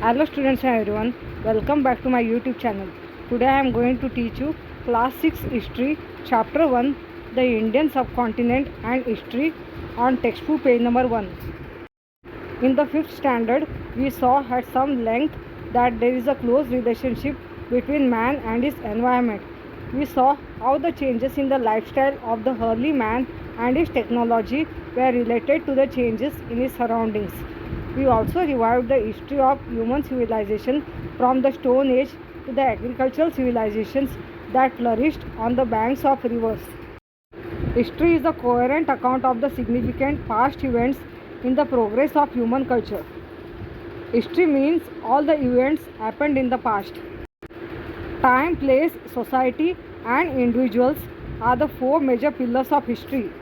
Hello students and everyone, welcome back to my YouTube channel. Today I am going to teach you class 6 history chapter 1, the Indian subcontinent and history, on textbook page number 1. In the 5th standard we saw at some length that there is a close relationship between man and his environment. We saw how the changes in the lifestyle of the early man and his technology were related to the changes in his surroundings. We also revived the history of human civilization from the Stone Age to the agricultural civilizations that flourished on the banks of rivers. History is a coherent account of the significant past events in the progress of human culture. History means all the events happened in the past. Time, place, society, and individuals are the four major pillars of history.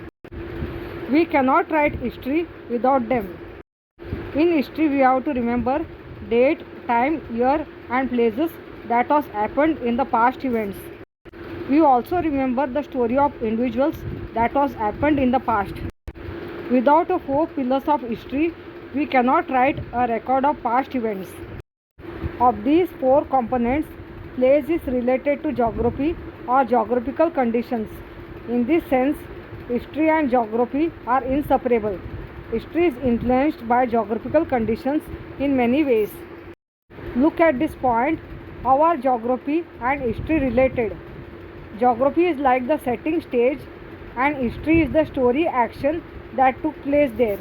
We cannot write history without them. In history, we have to remember date, time, year, and places that was happened in the past events. We also remember the story of individuals that was happened in the past. Without the four pillars of history, we cannot write a record of past events. Of these four components, place is related to geography or geographical conditions. In this sense, history and geography are inseparable. History is influenced by geographical conditions in many ways. Look at this point. How are geography and history related? Geography is like the setting stage and history is the story action that took place there.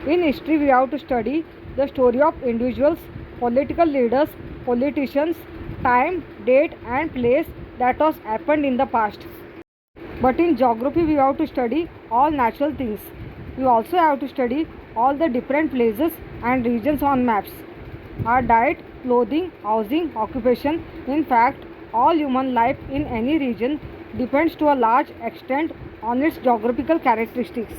In history, we have to study the story of individuals, political leaders, politicians, time, date, and place that was happened in the past. But in geography, we have to study all natural things. We also have to study all the different places and regions on maps. Our diet, clothing, housing, occupation, in fact, all human life in any region depends to a large extent on its geographical characteristics.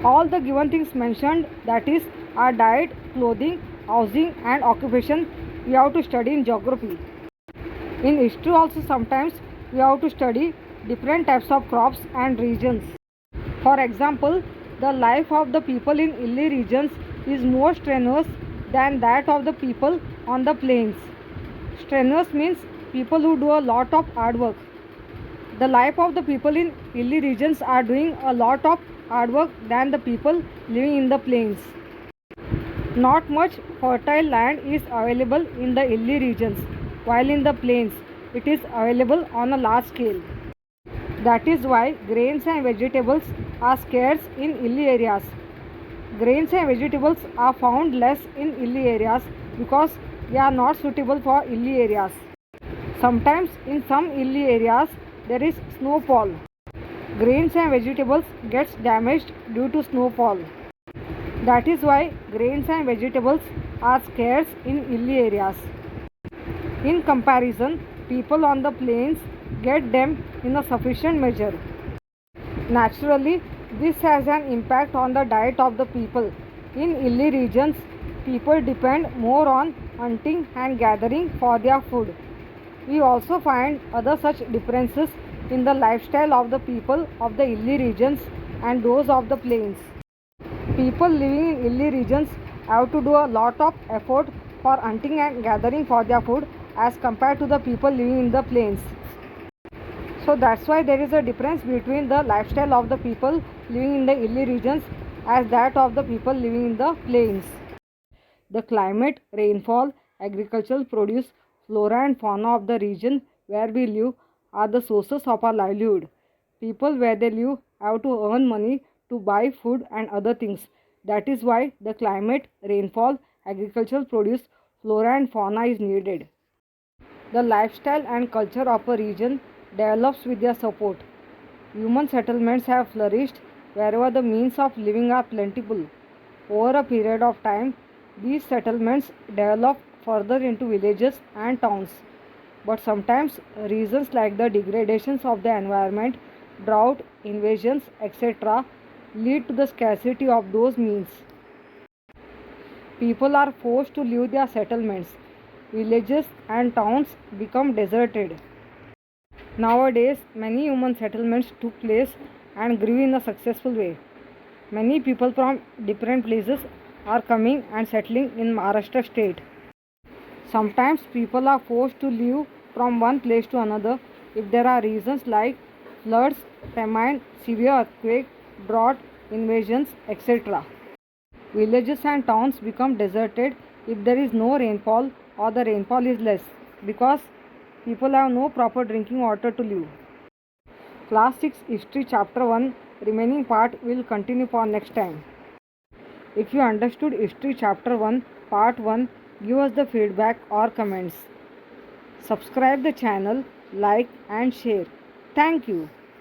All the given things mentioned, that is, our diet, clothing, housing, and occupation, we have to study in geography. In history also sometimes we have to study different types of crops and regions. For example, the life of the people in hilly regions is more strenuous than that of the people on the plains. Strenuous means people who do a lot of hard work. The life of the people in hilly regions are doing a lot of hard work than the people living in the plains. Not much fertile land is available in the hilly regions, while in the plains it is available on a large scale. That is why grains and vegetables are scarce in hilly areas. Grains and vegetables are found less in hilly areas because they are not suitable for hilly areas. Sometimes in some hilly areas there is snowfall. Grains and vegetables gets damaged due to snowfall. That is why grains and vegetables are scarce in hilly areas. In comparison, people on the plains get them in a sufficient measure. Naturally, this has an impact on the diet of the people. In hilly regions, people depend more on hunting and gathering for their food. We also find other such differences in the lifestyle of the people of the hilly regions and those of the plains. People living in hilly regions have to do a lot of effort for hunting and gathering for their food as compared to the people living in the plains. So that's why there is a difference between the lifestyle of the people living in the hilly regions as that of the people living in the plains. The climate, rainfall, agricultural produce, flora and fauna of the region where we live are the sources of our livelihood. People where they live have to earn money to buy food and other things. That is why the climate, rainfall, agricultural produce, flora and fauna is needed. The lifestyle and culture of a region develops with their support. Human settlements have flourished wherever the means of living are plentiful. Over a period of time, these settlements develop further into villages and towns. But sometimes reasons like the degradations of the environment, drought, invasions, etc. lead to the scarcity of those means. People are forced to leave their settlements. Villages and towns become deserted. Nowadays, many human settlements took place and grew in a successful way. Many people from different places are coming and settling in Maharashtra state. Sometimes people are forced to leave from one place to another if there are reasons like floods, famine, severe earthquake, drought, invasions, etc. Villages and towns become deserted if there is no rainfall or the rainfall is less because people have no proper drinking water to live. Class 6 History Chapter 1 remaining part will continue for next time. If you understood History Chapter 1 Part 1, give us the feedback or comments. Subscribe the channel, like and share. Thank you.